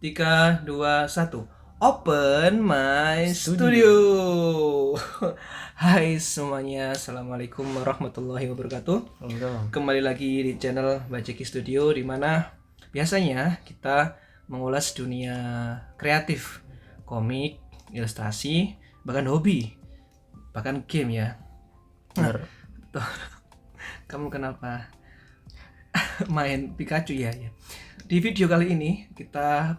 3, 2, 1. Open my Studio. studio. Hai semuanya, assalamualaikum warahmatullahi wabarakatuh. Enggak. Kembali lagi di channel Bajeki Studio, di mana biasanya kita mengulas dunia kreatif, komik, ilustrasi, bahkan hobi, bahkan game ya. Bener. Kamu kenapa main Pikachu ya? Di video kali ini kita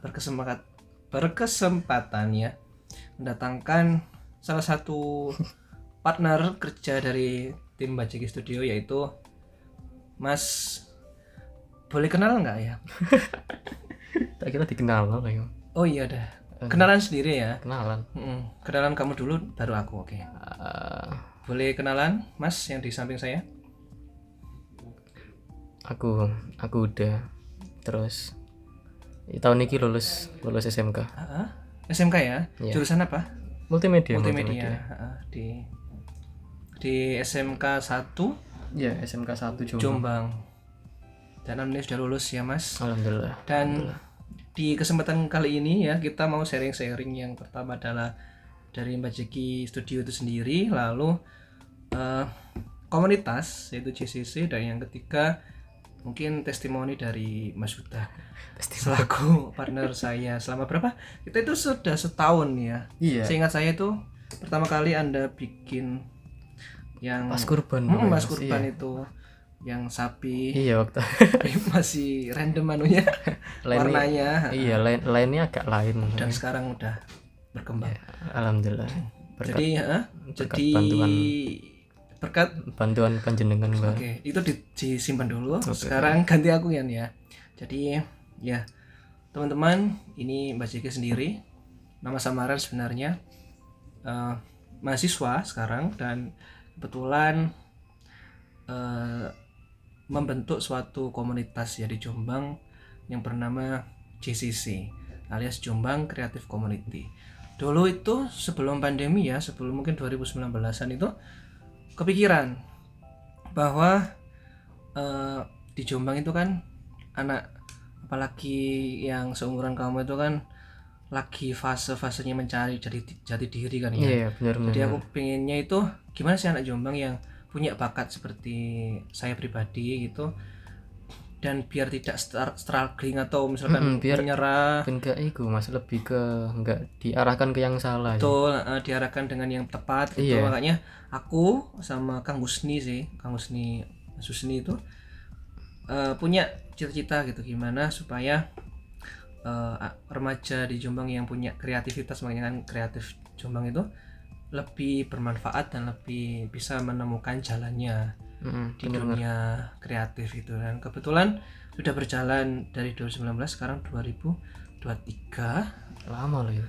berkesempatan ya mendatangkan salah satu partner kerja dari tim Bajeki Studio, yaitu Mas. Boleh kenal nggak ya? Tak kira dikenal loh ya. Oh iya dah. Kenalan sendiri ya. Kenalan. Kenalan kamu dulu baru aku. Oke. Boleh kenalan Mas yang di samping saya? Aku udah terus tahun ini lulus SMK. SMK ya? Iya. Jurusan apa? Multimedia. Di SMK 1 Iya, SMK 1 Jombang. Dan alhamdulillah sudah lulus ya Mas. Alhamdulillah. Dan di kesempatan kali ini ya kita mau sharing-sharing. Yang pertama adalah dari Bajeki Studio itu sendiri, lalu komunitas yaitu JCC, dan yang ketiga mungkin testimoni dari Mas Huda selaku partner saya. Selama berapa? Kita itu sudah setahun ya. Iya. Seingat saya itu pertama kali Anda bikin yang Pas kurban. Mas kurban iya. itu yang sapi. Iya, waktu Masih random anunya, warnanya. Iya, lainnya agak lain. Dan sekarang udah berkembang. Alhamdulillah. Jadi berkat bantuan panjenengan, Mbak. Oke, itu disimpan dulu. Sekarang ganti aku ya. Jadi ya teman-teman, ini Mbak Jeki sendiri. Nama samaran sebenarnya mahasiswa sekarang, dan kebetulan membentuk suatu komunitas ya di Jombang yang bernama JCC alias Jombang Creative Community. Dulu itu sebelum pandemi ya, sebelum mungkin 2019-an itu kepikiran bahwa di Jombang itu kan anak, apalagi yang seumuran kamu itu kan lagi fase-fasenya mencari jati diri kan ya. Iya, benar. Jadi aku pengennya itu gimana sih anak Jombang yang punya bakat seperti saya pribadi gitu, dan biar tidak struggling atau misalkan menyerah. Enggak itu Mas, lebih ke enggak diarahkan ke yang salah. Betul, diarahkan dengan yang tepat gitu. Iya. Makanya aku sama Kang Husni itu punya cita-cita gitu, gimana supaya remaja di Jombang yang punya kreativitas, makanya kan kreatif Jombang itu lebih bermanfaat dan lebih bisa menemukan jalannya di dunia kreatif itu. Dan kebetulan sudah berjalan dari 2019, sekarang 2023. Lama loh ya.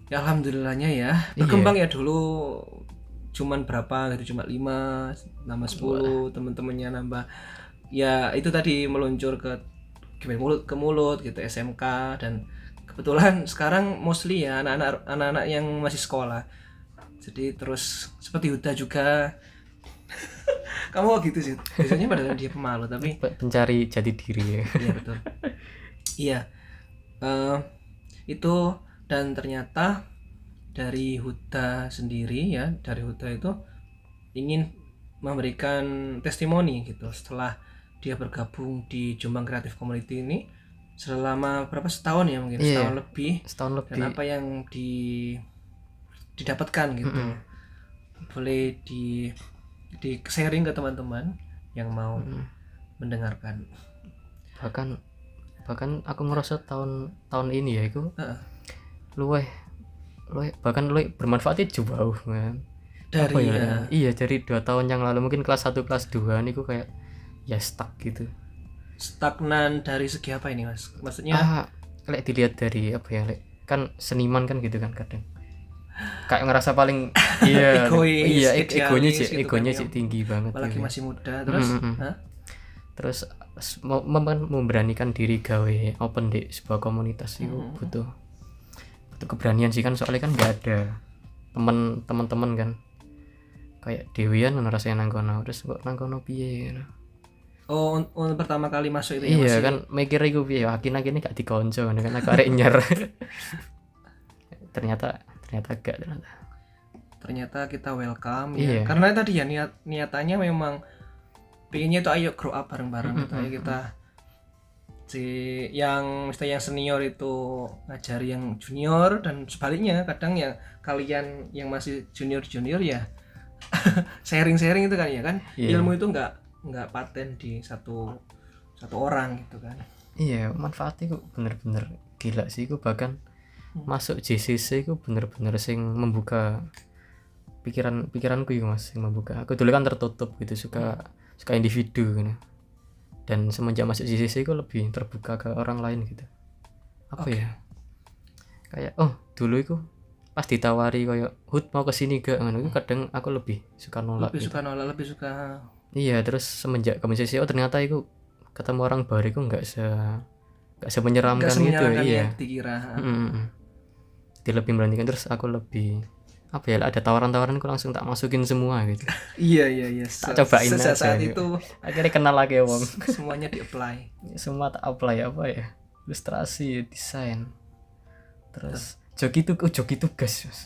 Ya alhamdulillahnya ya, berkembang ya. Dulu cuman berapa gitu, cuma 5, nambah 10, teman-temannya nambah. Ya itu tadi meluncur ke mulut ke mulut gitu, SMK, dan kebetulan sekarang mostly ya anak-anak yang masih sekolah. Jadi terus seperti Huda juga. Kamu gitu sih. Biasanya padahal dia pemalu tapi pencari jati diri ya. Iya betul. Iya. Itu, dan ternyata dari Huda sendiri ya, dari Huda itu ingin memberikan testimoni gitu setelah dia bergabung di Jombang Creative Community ini selama berapa, setahun ya mungkin. Setahun lebih. Dan apa yang didapatkan gitu. Boleh di sharing ke teman-teman yang mau mendengarkan. Bahkan aku merasa tahun ini ya itu luweh bahkan luweh bermanfaatnya jauh kan. Dari iya, dari 2 tahun yang lalu, mungkin kelas 1 kelas 2 niku kayak ya stuck gitu. Stagnan dari segi apa ini Mas? Maksudnya lek dilihat dari apa ya, kan seniman kan gitu kan kadang kayak ngerasa paling egonya sih tinggi banget, apalagi gitu. Masih muda terus memberanikan diri gawe open di sebuah komunitas itu butuh keberanian sih kan, soalnya kan nggak ada teman-teman kan, kayak dewian rasanya nangkono, terus kok nangkono piye gitu. Oh, pertama kali masuk itu ya Iya masih. kan mikir iku piye akin-akin gak dikonco kan aku arek nyer. ternyata gak ternyata. Ternyata kita welcome Iya. ya. Karena tadi ya niatannya memang pengennya itu ayo grow up bareng-bareng gitu. Ayo kita yang senior itu ngajari yang junior dan sebaliknya. Kadang ya kalian yang masih junior ya sharing itu kan ya kan. Iya. Ilmu itu nggak paten di satu orang gitu kan. Iya, manfaatnya kok bener-bener gila sih. Aku bahkan masuk JCC aku bener-bener sing membuka pikiranku ya mas, yang membuka. Aku dulu kan tertutup gitu, suka individu gitu. Dan semenjak masuk JCC aku lebih terbuka ke orang lain gitu. Apa ya? Kayak dulu itu pas ditawari kayak Hud mau kesini gak, itu kadang aku lebih suka nolak. Lebih suka. Iya, terus semenjak ke JCC ternyata aku ketemu orang baru itu nggak semenyeramkan gitu. Iya. Yang dikira. Dia lebih beranikan, terus aku lebih apa ya, ada tawaran aku langsung tak masukin semua gitu. Iya. Tak cobain aja. Saat itu akhirnya kenal lagi ya wong. Semuanya di apply. Semua tak apply apa ya, ilustrasi, desain, terus joki tugas mas.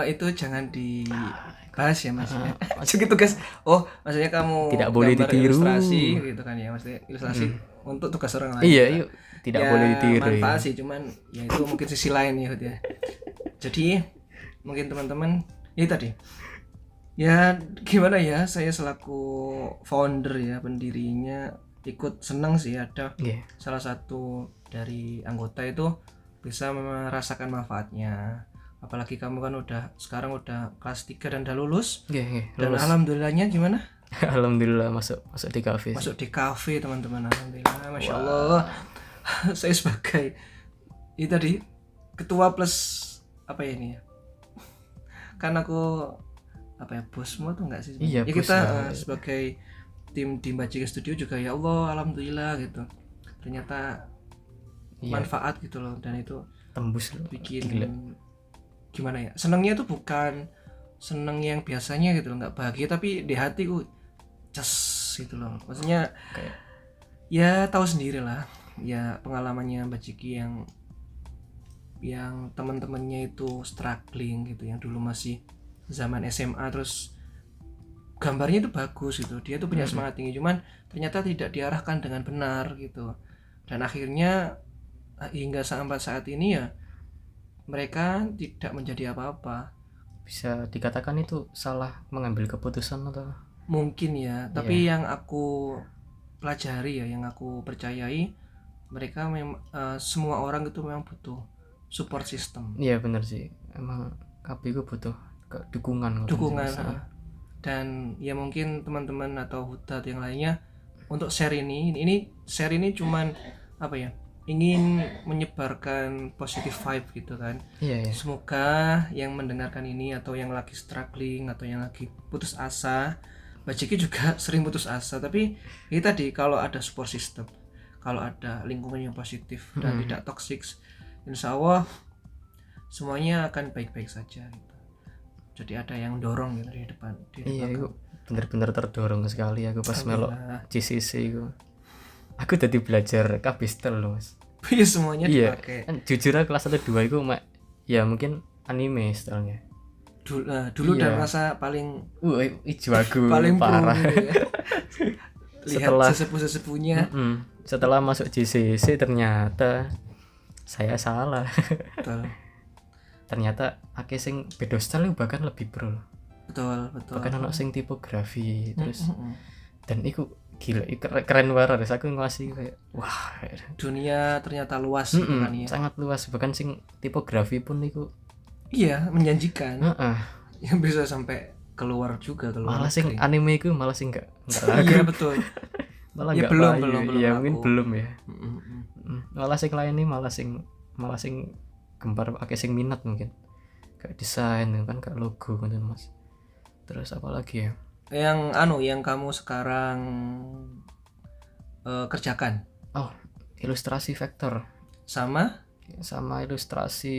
Itu jangan dibahas ya mas. Joki tugas. Oh maksudnya kamu tidak boleh ditiru ilustrasi gitu kan ya, maksudnya ilustrasi untuk tugas orang lain. Iya yuk, tidak boleh ditiru. Manfaat sih, cuman ya itu mungkin sisi lain ya. Jadi mungkin teman-teman ini tadi ya gimana ya, saya selaku founder ya, pendirinya, ikut senang sih ada salah satu dari anggota itu bisa merasakan manfaatnya. Apalagi kamu kan sekarang udah kelas 3 dan udah lulus. Dan alhamdulillahnya gimana? Alhamdulillah masuk di kafe. Masuk di kafe teman-teman, alhamdulillah, masya Allah. Saya sebagai ini tadi ketua plus apa ya ini ya? Kan aku apa ya, bosmu tuh enggak sih? Iya, ya kita sebagai tim di Bajika Studio juga ya Allah alhamdulillah gitu. Ternyata manfaat gitu loh, dan itu tembus loh. Bikin gimana ya? Senangnya itu bukan seneng yang biasanya gitu loh, enggak bahagia, tapi di hatiku cas gitu loh. Maksudnya kayak ya tahu sendiri lah ya pengalamannya Mbak Ciki yang teman-temannya itu struggling gitu, yang dulu masih zaman SMA, terus gambarnya itu bagus gitu, dia tuh punya semangat tinggi, cuman ternyata tidak diarahkan dengan benar gitu, dan akhirnya hingga sampai saat ini ya mereka tidak menjadi apa-apa. Bisa dikatakan itu salah mengambil keputusan atau mungkin ya, tapi yang aku pelajari ya, yang aku percayai, mereka semua orang itu memang butuh support system. Iya benar sih, emang KB gue butuh dukungan. Dan ya mungkin teman-teman atau Hudat yang lainnya untuk share ini cuman apa ya, ingin menyebarkan positive vibe gitu kan. Iya. Semoga yang mendengarkan ini atau yang lagi struggling atau yang lagi putus asa, Mbak Ciki juga sering putus asa, tapi ini tadi kalau ada support system, kalau ada lingkungan yang positif dan tidak toxic, insya Allah semuanya akan baik-baik saja gitu. Jadi ada yang dorong gitu di depan. Iya, aku bener-bener terdorong sekali aku pas melok JCC aku tadi belajar kabistel loh mas. Iya semuanya dipakai. Jujur aku kelas 1-2 itu ya mungkin anime stylenya dulu dan rasa paling jago paling parah ya. Setelah sesepuh-sesepuhnya setelah masuk JCC ternyata saya salah. Betul. Ternyata akeh sing beda style bahkan lebih pro. Betul. Bahkan ono sing tipografi terus dan itu gila, keren banget. Aku ngasih kayak wah, dunia ternyata luas gitu kan ya. Sangat luas, bahkan sing tipografi pun itu menjanjikan. Yang bisa sampai keluar juga malah sing anime itu malah sing enggak laku. Iya betul. Malah ya, belum ya mungkin belum ya. Malah sing lain nih malah sing gempar pakai sing minat mungkin kayak desain kan, kayak logo gitu mas. Terus apa lagi ya yang kamu sekarang kerjakan? Ilustrasi vektor sama ilustrasi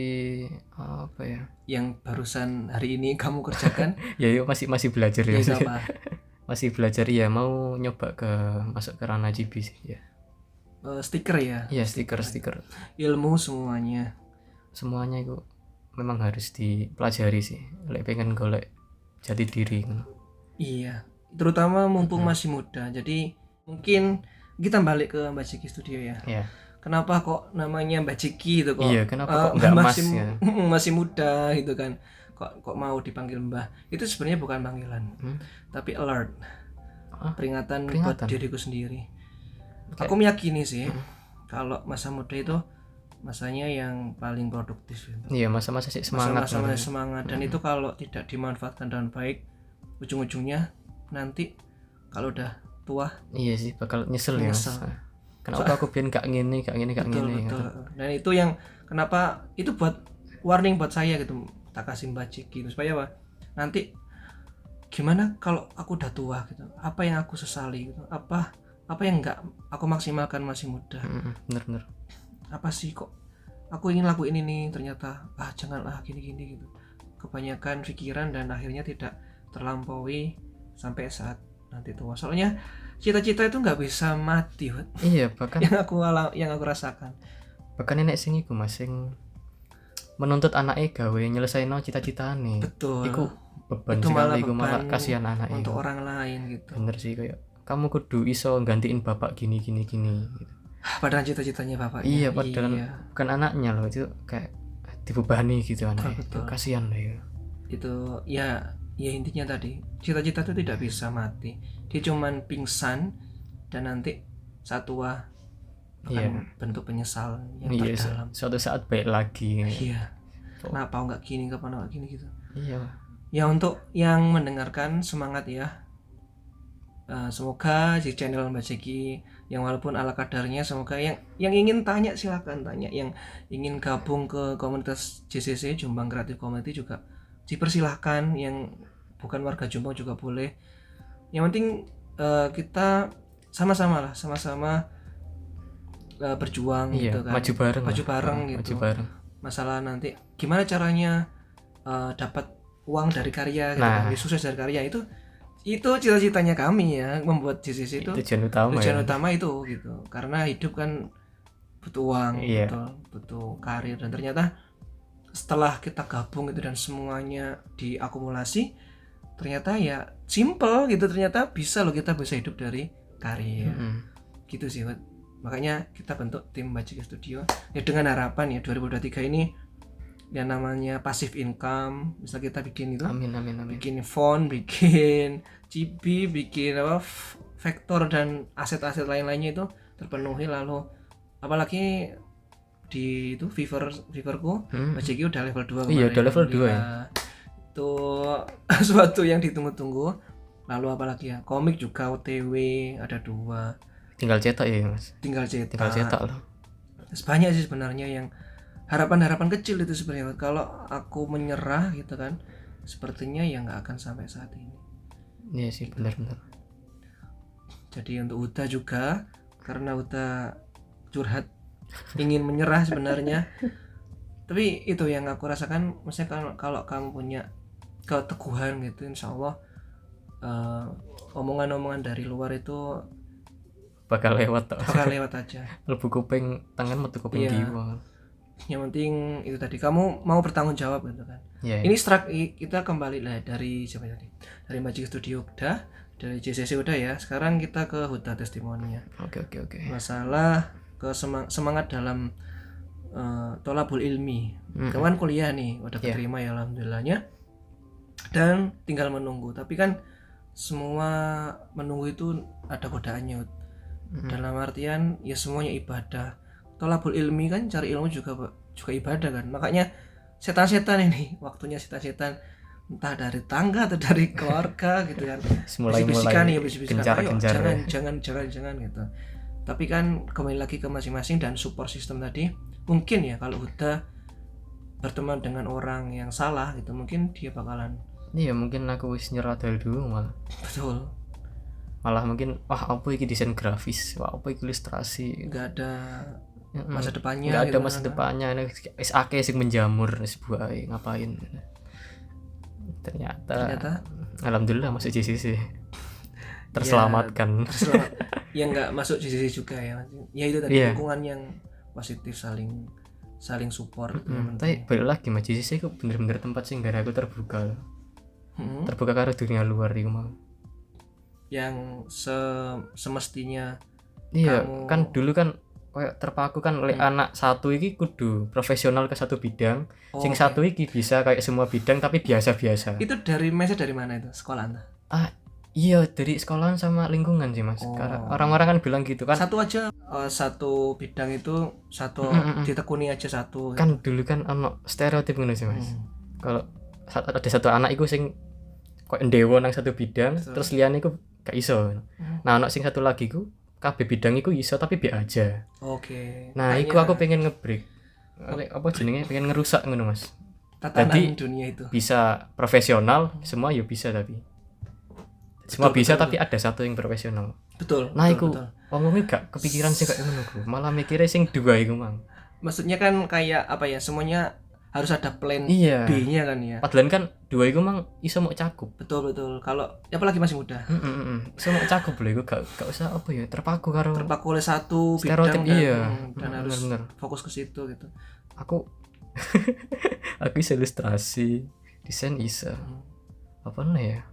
apa ya yang barusan hari ini kamu kerjakan? ya yuk masih belajar ya. Apa? masih belajar ya, mau nyoba masuk ke ranah GB sih ya. Stiker ya, Iya, stiker ilmu semuanya itu memang harus dipelajari sih lek pengen golek jati diri ngono. iya, terutama mumpung masih muda. Jadi mungkin kita balik ke Mbak Ciki Studio ya. Iya. Kenapa kok namanya Mbak Ciki itu kok? Iya, kenapa kok nggak Mas masih ya? masih muda gitu kan? Kok mau dipanggil Mbah? Itu sebenarnya bukan panggilan, tapi alert, peringatan buat diriku sendiri. Aku meyakini sih kalau masa muda itu masanya yang paling produktif gitu. Iya, masa-masa sih semangat. Masa-masa semangat, dan itu kalau tidak dimanfaatkan dengan baik, ujung-ujungnya nanti kalau udah tua, iya sih bakal nyesel ya Mas. Kenapa aku pengen gak ngene. Betul. Dan itu yang kenapa itu buat warning buat saya gitu, tak kasih Mbak Ciki gitu, supaya apa? Nanti gimana kalau aku udah tua gitu? Apa yang aku sesali gitu? Apa yang nggak aku maksimalkan masih muda? Bener. Apa sih kok aku ingin lakuin ini ternyata janganlah gini gitu. Kebanyakan pikiran dan akhirnya tidak terlampaui sampai saat nanti tua. Soalnya cita-cita itu nggak bisa mati, iya, bahkan yang aku rasakan. Bahkan nenek sing iku Mas sing menuntut anaknya gawe nyelesaino cita-citane. Betul. Iku beban itu sekali, iku malah kasihan anak untuk orang lain gitu. Bener sih, kayak kamu kudu iso gantiin bapak gini gitu. Padahal cita-citanya bapaknya. Iya, padahal bukan anaknya loh, itu kayak dibebani gitu anaknya. Betul. Kasihan loh ya. Itu ya intinya tadi, cita-cita itu tidak bisa mati. Dia cuman pingsan dan nanti saat tua akan bentuk penyesalan yang terdalam. Suatu saat baik lagi. Iya. Kenapa nggak gini gitu. Iya. Ya untuk yang mendengarkan semangat ya. Semoga di channel Mbak Ciki yang walaupun ala kadarnya, semoga yang ingin tanya silakan tanya, yang ingin gabung ke komunitas JCC Jombang Creative Community juga dipersilahkan, yang bukan warga Jombang juga boleh. Yang penting kita sama-sama berjuang gitu kan, maju bareng gitu. Masalah nanti gimana caranya dapat uang dari karya gitu kan, sukses dari karya, itu cita-citanya kami ya, membuat JCC itu tujuan utama itu gitu, karena hidup kan butuh uang, butuh karir, dan ternyata setelah kita gabung itu dan semuanya diakumulasi, ternyata ya simple gitu, ternyata bisa hidup dari karya. Gitu sih, makanya kita bentuk tim Mbak Ciki Studio ya, dengan harapan ya 2023 ini yang namanya passive income, bisa kita bikin itu, amin. bikin font, bikin chibi, bikin vektor dan aset-aset lain-lainnya itu terpenuhi. Lalu apalagi di itu Fiverrku Mbak Ciki udah level 2 kemarin. Iya, udah level 2 ya. Itu suatu yang ditunggu-tunggu. Lalu apalagi ya, komik juga OTW ada 2. Tinggal cetak ya Mas. Tinggal cetak loh. Banyak sih sebenarnya yang harapan kecil itu sebenarnya. Kalau aku menyerah gitu kan, sepertinya ya nggak akan sampai saat ini. Iya sih, benar. Jadi untuk Uda juga, karena Uda curhat ingin menyerah sebenarnya. Tapi itu yang aku rasakan, maksudnya kalau kamu punya keteguhan gitu, insya Allah omongan-omongan dari luar itu bakal lewat aja. Lebu kuping tangan metu kuping jiwa. Yang penting itu tadi, kamu mau bertanggung jawab gitu kan. Ini kita kembali lah dari siapa tadi? Dari Mbak Ciki Studio udah, dari JCC udah ya. Sekarang kita ke Huda testimoninya. Oke. Masalah semangat dalam tolabul ilmi. Kawan kuliah nih, udah keterima ya alhamdulillahnya. Dan tinggal menunggu. Tapi kan semua menunggu itu ada godaannya. Dalam artian ya semuanya ibadah. Tolabul ilmi kan cari ilmu juga ibadah kan. Makanya setan-setan ini waktunya setan-setan, entah dari tangga atau dari keluarga gitu kan. Bisikan jangan gitu. Tapi kan kembali lagi ke masing-masing dan support system tadi. Mungkin ya kalau udah berteman dengan orang yang salah gitu, mungkin dia bakalan mungkin aku wis nyerah dari dulu malah. Betul. Malah mungkin apa iki desain grafis, apa iki ilustrasi, enggak ada masa depannya. Enggak ada masa depannya. Wis akeh sing menjamur wis buahe ngapain. Ternyata alhamdulillah masuk JCC. terselamatkan. Yang nggak masuk JCC juga ya. Ya itu tadi lingkungan yang positif, saling support. Tapi balik lagi Mas, JCC itu bener-bener tempat sih gara aku terbuka. Terbuka karo dunia luar iku mau. Yang semestinya kamu... kan dulu kan kayak terpaku kan oleh anak satu iki kudu profesional ke satu bidang, sing satu iki bisa kayak semua bidang tapi biasa-biasa. Itu dari mana itu? Sekolah Anda? Iya dari sekolahan sama lingkungan sih Mas. Karena orang-orang kan bilang gitu kan. Satu aja satu bidang itu satu ditekuni aja satu. Kan dulu kan ono stereotip ngono sih Mas. Kalau ada satu anak iku sing kok ndewo nang satu bidang, terus liyane iku gak iso. Nah ono sing satu lagi ku kabeh bidang iku iso tapi biar aja. Nah, iku aku pengen nge-break. Apa jenenge pengen ngerusak ngono Mas. Tatanan dunia itu. Bisa profesional, semua ya bisa tapi. Semua bisa tapi ada satu yang profesional. Betul. Nah, iku wong-wong gak kepikiran sih kayak ngono ku. Malah mikirnya sing dua iku mang. Maksudnya kan kayak apa ya? Semuanya harus ada plan B-nya kan ya. Padahal kan dua iku mang iso mau cakup. Betul. Kalau apalagi masih muda. Iso mau cakup lho iku gak usah apa ya terpaku oleh satu stereotip bidang dan harus fokus ke situ gitu. Aku bisa ilustrasi, desain bisa. Apa nih ya?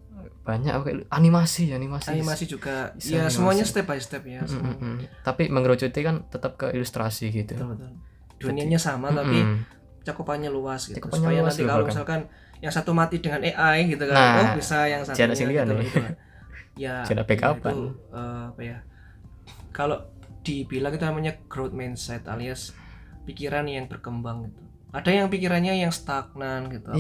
Banyak animasi juga. Ya semuanya step by step ya. Tapi mengerucutnya kan tetap ke ilustrasi gitu. Betul. Dunianya sama tapi cakupannya luas gitu. Supaya nanti kalau misalkan yang satu mati dengan AI gitu kan, bisa yang satunya gitu. Ya jangan backupan. Apa ya? Kalau dibilang itu namanya growth mindset alias pikiran yang berkembang gitu. Ada yang pikirannya yang stagnan gitu.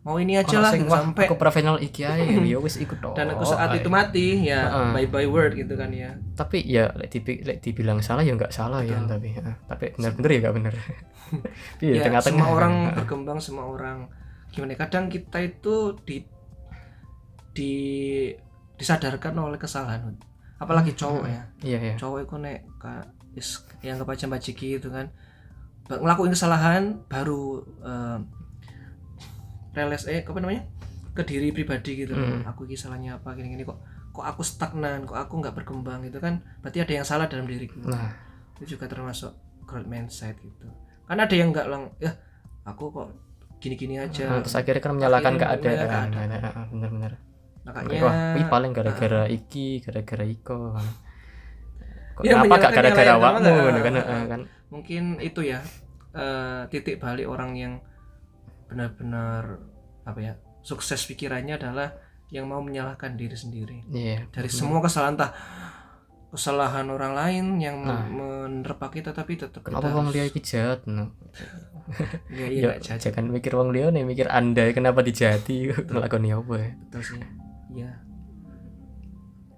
Mau ini aja lah gitu, sampai aku profesional iki ae ya wis ikut tok. Dan aku saat itu mati ya bye word gitu kan ya. Tapi ya lek dibilang salah ya enggak salah. Betul. Ya tapi benar-benar ya enggak benar. Ya, tengah-tengah semua orang berkembang, semua orang gimana kadang kita itu disadarkan oleh kesalahan. Apalagi cowok ya. Iya. Cowok itu nek yang kebaca-baciki gitu kan. Ngelakuin kesalahan baru realize ke diri pribadi gitu. Aku ini salahnya apa gini kok aku stagnan, kok aku nggak berkembang gitu kan, berarti ada yang salah dalam diriku. Itu juga termasuk growth mindset gitu. Kan ada yang nggak ya aku kok gini-gini aja. Terus akhirnya kan menyalahkan keadaan. Benar. Makanya wih paling gara-gara iki, gara-gara iko. Kok kenapa gak gara-gara awakmu kan? Mungkin itu ya titik balik orang yang benar-benar apa ya sukses pikirannya adalah yang mau menyalahkan diri sendiri dari semua kesalahan orang lain yang menerpa kita tapi tetap kenapa wong liya iki jahat ya jangan mikir wong liya nih mikir Anda kenapa dijati nglakoni apa ya betul sih ya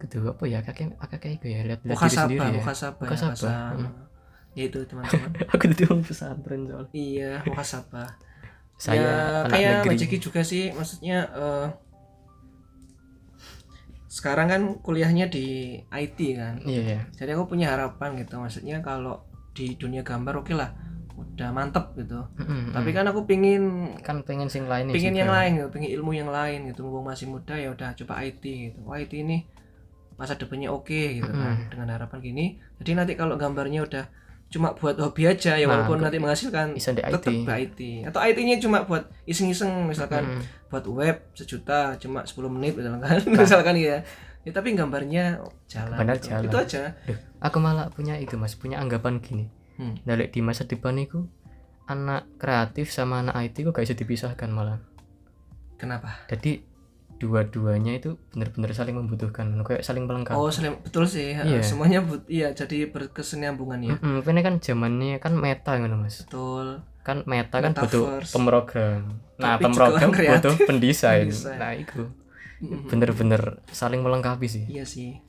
kedua apa ya kakek iku ya lihat diri sendiri ya muhasabah ya itu teman-teman aku di orang pesantren soal muhasabah saya ya, anak kayak negeri Majeki juga sih maksudnya sekarang kan kuliahnya di IT kan jadi aku punya harapan gitu maksudnya kalau di dunia gambar oke lah udah mantep gitu tapi kan aku pengen sing lain pengen yang lain gitu, pengen ilmu yang lain gitu mumpung masih muda ya udah coba IT gitu IT ini masa depannya oke gitu kan dengan harapan gini jadi nanti kalau gambarnya udah cuma buat hobi aja ya walaupun nanti menghasilkan tetap IT atau IT-nya cuma buat iseng-iseng misalkan buat web 1 juta cuma 10 menit misalkan ya tapi gambarnya jalan itu aja. Aku malah punya anggapan gini dari di masa depan itu anak kreatif sama anak IT kok gak bisa dipisahkan malah. Kenapa? Jadi dua-duanya itu benar-benar saling membutuhkan, kayak saling melengkapi. Betul sih. Semuanya jadi berkesinambungan ya. Ini kan zamannya kan meta ngono Mas. Betul. Kan meta kan butuh pemrogram. Nah, pemrogram butuh pendesain. Nah, itu. Bener-bener saling melengkapi sih. Iya sih.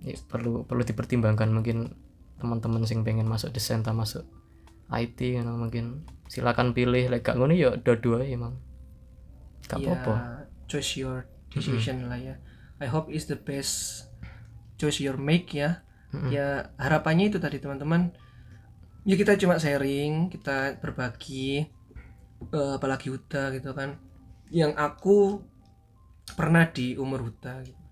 Ya, perlu dipertimbangkan mungkin teman-teman sing pengen masuk desain atau masuk IT ngono mungkin silakan pilih lek gak ngono ya dua-dua emang. Gak apa-apa. Choose your decision lah ya. I hope is the best choice your make ya. Ya harapannya itu tadi teman-teman. Ya kita cuma sharing, kita berbagi apalagi Huda gitu kan. Yang aku pernah di umur Huda gitu.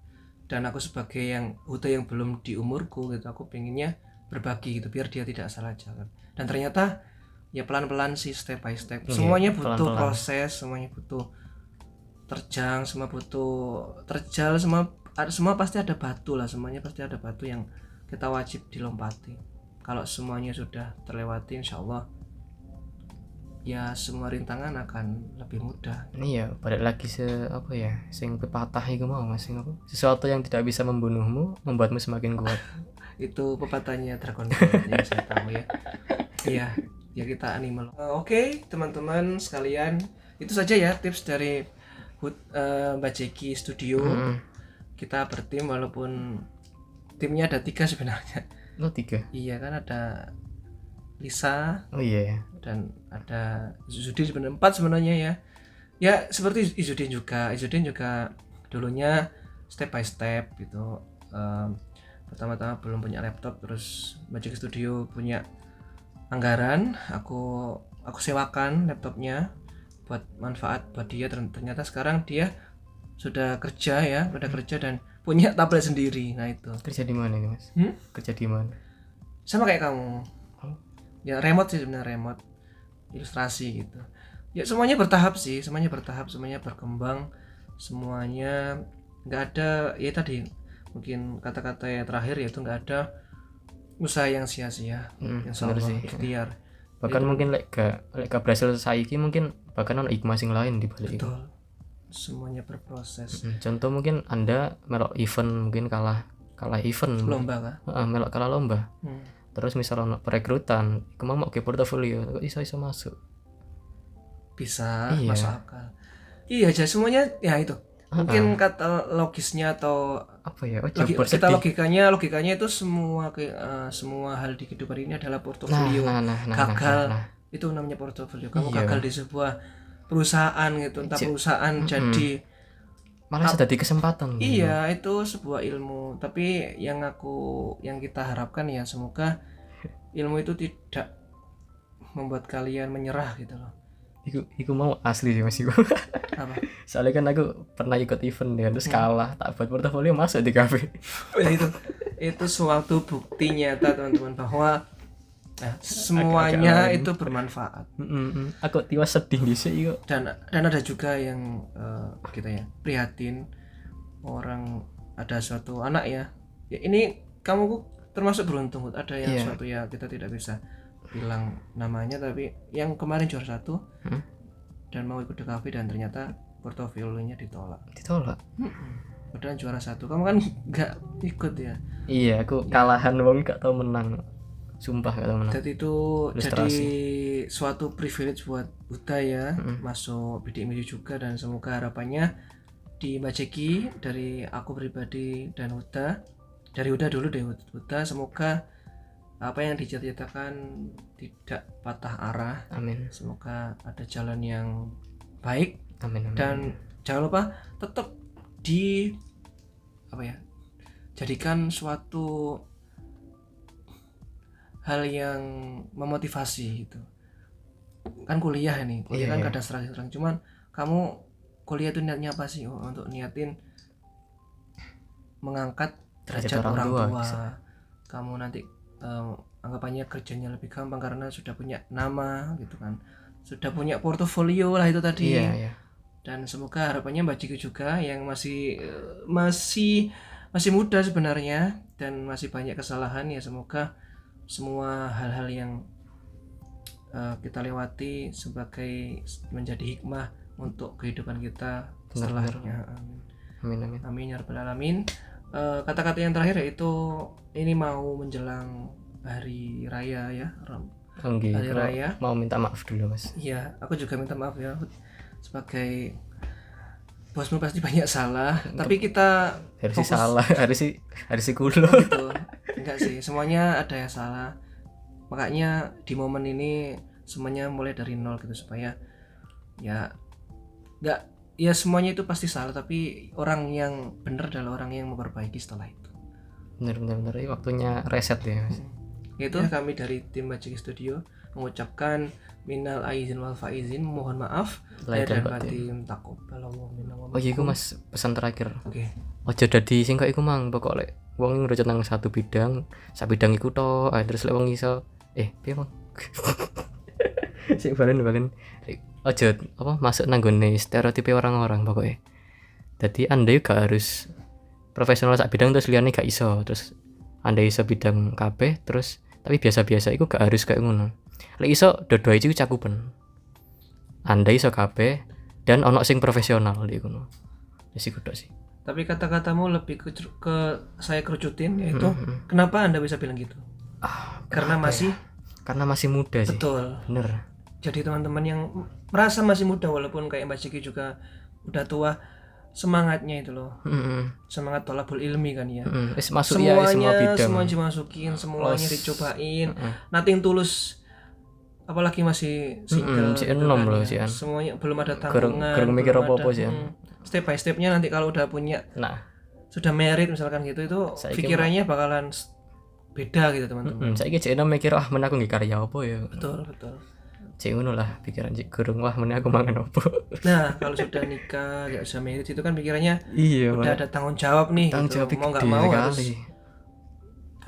dan aku sebagai yang Huta yang belum di umurku gitu, aku pengennya berbagi gitu biar dia tidak salah jalan. Dan ternyata ya pelan-pelan sih, step by step. Semuanya butuh pelan-pelan. proses, semuanya butuh terjang, semua butuh terjal, semua pasti ada batu lah, semuanya pasti ada batu yang kita wajib dilompati. Kalau semuanya sudah terlewati, insya Allah ya semua rintangan akan lebih mudah. Iya, balik lagi apa ya, sing pepatah iku mau Mas, sing apa? Sesuatu yang tidak bisa membunuhmu membuatmu semakin kuat. Itu pepatahnya Dragon Ball yang saya tahu ya. Iya, ya kita animal. Oke, teman-teman sekalian, itu saja ya tips dari Mbak Jeki Studio. Kita bertim walaupun timnya ada 3 sebenarnya. Lo 3? Iya kan, ada Lisa. Oh iya. Dan ada Izudin, sebenarnya 4 sebenarnya ya. Ya seperti Izudin juga dulunya step by step gitu. Pertama-tama belum punya laptop, terus Magic Studio punya anggaran, aku sewakan laptopnya buat manfaat buat dia. Ternyata sekarang dia sudah kerja dan punya tablet sendiri. Nah itu. Kerja di mana ini Mas? Kerja di mana? Sama kayak kamu. Ya remote sih sebenarnya, remote ilustrasi gitu. Ya semuanya bertahap, semuanya berkembang, semuanya nggak ada ya tadi mungkin kata-kata yang terakhir, yaitu nggak ada usaha yang sia-sia. Insya Allah ikhtiar. Bahkan mungkin lek berhasil saiki mungkin bahkan ono hikmah sing lain di balik itu. Betul. Semuanya berproses. Contoh mungkin Anda melok event, mungkin kalah event Lomba kah? Melok kalah lomba. Terus misalnya perekrutan, mau ke portofolio, kok iso masuk? Bisa, masuk akal. Iya aja semuanya ya itu. Mungkin kata logisnya atau apa ya? Kita logikanya itu semua hal di kehidupan ini adalah portofolio. Gagal itu namanya portofolio. Kamu gagal di sebuah perusahaan gitu, entah perusahaan jadi malah sudah di kesempatan. Iya, itu sebuah ilmu. Tapi yang kita harapkan ya semoga ilmu itu tidak membuat kalian menyerah gitu loh. Iku mau asli sih Mas iku. Apa? Soalnya kan aku pernah ikut event ya, terus kalah, tak buat portofolio masuk di kafe. itu suatu bukti nyata teman-teman bahwa semuanya itu bermanfaat. Aku tiwas sedih di sini kok. Dan ada juga yang kita ya prihatin, orang ada suatu anak ya ini kamu termasuk beruntung, ada yang suatu ya kita tidak bisa bilang namanya, tapi yang kemarin juara 1 dan mau ikut DKV dan ternyata portofolionya ditolak. Padahal juara 1, kamu kan nggak ikut ya. Iya, aku kalahan wong gak tau menang, sumpah gak tau menang. Jadi itu ilustrasi. Jadi suatu privilege buat Huta ya, masuk bidik misi juga, dan semoga harapannya di Mbak Jeki, dari aku pribadi dan Huta, dari Huta dulu deh, Huta semoga apa yang dicita-citakan tidak patah arah. Amin. Semoga ada jalan yang baik. Amin. Dan jangan lupa tetap jadikan suatu hal yang memotivasi gitu. Kan kuliah nih, kan kadang serang-serang. Cuman kamu kuliah itu niatnya apa sih? Untuk niatin mengangkat derajat orang tua. Kamu nanti anggapannya kerjanya lebih gampang karena sudah punya nama gitu kan, sudah punya portofolio lah itu tadi. Dan semoga harapannya Mbak Jiki juga yang masih muda sebenarnya dan masih banyak kesalahan ya, semoga semua hal-hal yang kita lewati sebagai menjadi hikmah untuk kehidupan kita setelahnya. Amin ya rabbal alamin. Kata-kata yang terakhir yaitu ini mau menjelang hari raya ya, hari raya. Mau minta maaf dulu Mas. Iya, aku juga minta maaf ya, sebagai bosmu pasti banyak salah, tapi kita harus salah, harus kulo gitu. Enggak sih, semuanya ada yang salah, makanya di momen ini semuanya mulai dari nol gitu, supaya ya enggak ya semuanya itu pasti salah, tapi orang yang benar adalah orang yang memperbaiki setelah itu. Benar waktunya reset ya Mas. Itu kami dari tim Magic Studio mengucapkan minal aizin wal faizin, mohon maaf Lahir lahir dan dan batin, taqabbalallahu minna wa Oh iya iku minkum. Mas, pesan terakhir. Oke. Aja dadi sing kok iku mang, pokok lek wong ngerucut nang satu bidang, sak bidang iku tok, terus lek wong iso piye mang? Sik balen aja apa masuk nang gone stereotipe orang-orang pokoknya. Jadi Anda juga harus profesional sak bidang terus liyane gak iso, terus Anda iso bidang kabeh terus tapi biasa-biasa iku gak harus kayak ngono. Lek iso dua-dua iki cakupen. Anda iso kabeh dan ono sing profesional di kono. Wis iku tok sih. Tapi kata-katamu lebih ke saya kerucutin, yaitu kenapa Anda bisa bilang gitu? Karena masih muda sih. betul. Bener. Jadi teman-teman yang merasa masih muda walaupun kayak Mbak Ciki juga udah tua, semangatnya itu loh. Semangat tolabul ilmi kan ya. Wis masuk ya semua bidang. Semuanya dimasukin, semuanya dicobain. Nothing tulus, apalagi masih single. Si gitu enom kan loh ya. si an. Semuanya belum ada tanggungan. Kurang mikir belum apa-apa ada, sih an. Step by stepnya nanti kalau udah punya, Nah, sudah married misalkan gitu, itu Saiki pikirannya bakalan beda gitu teman-teman. saiki cek enom mikir men aku nggih karya apa ya. Betul. Cek ngono lah pikiran cek gurung men aku mangan apa. Nah kalau sudah nikah, gak usah married, itu kan pikirannya Iya, udah ada tanggung jawab nih. tanggung gitu. jawab Mau nggak gede mau sekali.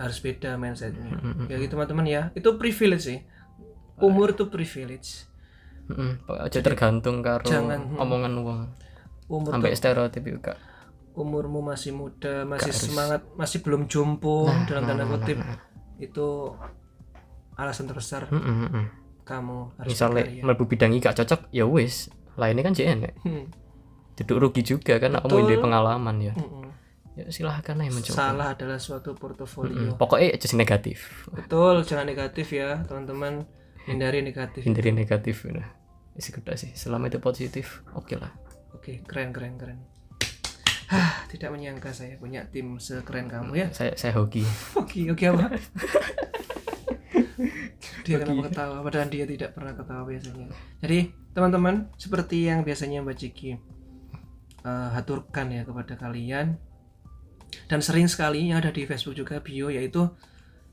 harus beda mindsetnya. Ya gitu teman-teman ya. Itu privilege sih. Umur itu privilege. Aja tergantung karo jangan, omongan wong. Umur Sampai tuh, stereotip juga. umurmu masih muda, masih semangat, masih belum jompo dalam tanda kutip. Itu alasan terbesar kamu harus Misalnya berkarya. mlebu bidang iki gak cocok ya wis. Lainnya kan jek enek. Duduk rugi juga kan kamu duwe pengalaman ya. Ya silahkan aja mencoba. Salah adalah suatu portofolio. Pokoknya aja negatif. Betul, jangan negatif ya teman-teman. Hindari negatif. Hindari negatif nah. Wis kudu sih. Selama itu positif, oke lah. Oke, keren. Tidak menyangka saya punya tim sekeren kamu ya. Saya hoki. Oke apa? Dia kenapa ketawa? Padahal dia tidak pernah ketawa biasanya. Jadi teman-teman, seperti yang biasanya Mbak Ciki haturkan ya kepada kalian, dan sering sekali yang ada di Facebook juga bio, yaitu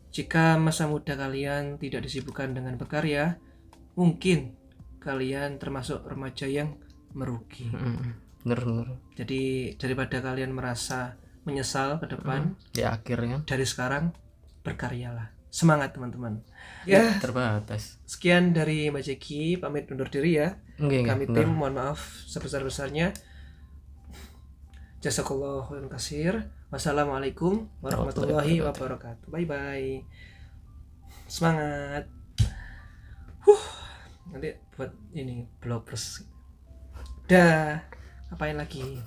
jika masa muda kalian tidak disibukkan dengan berkarya, mungkin kalian termasuk remaja yang merugi. Bener. Jadi daripada kalian merasa menyesal ke depan, Di akhirnya dari sekarang berkaryalah. Semangat teman-teman. Ya, terbatas. sekian dari Mbak Ceki, pamit undur diri ya. Kami tim mohon maaf sebesar-besarnya. Jazakallahu khairan katsir. Wassalamualaikum warahmatullahi wabarakatuh. Bye bye. Semangat. Nanti buat ini bloopers. Dah, apain lagi?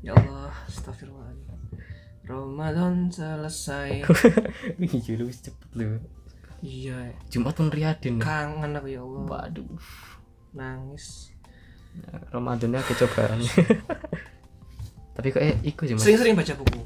Ya Allah, astagfirullahaladzim. Ramadan selesai. Iya lu cepet lu. Iya, Jumat pun Riyadin. kangen aku ya Allah. Waduh. Nangis. Ramadannya kecobaan. Tapi kok iku sih Mas. Sering-sering baca buku.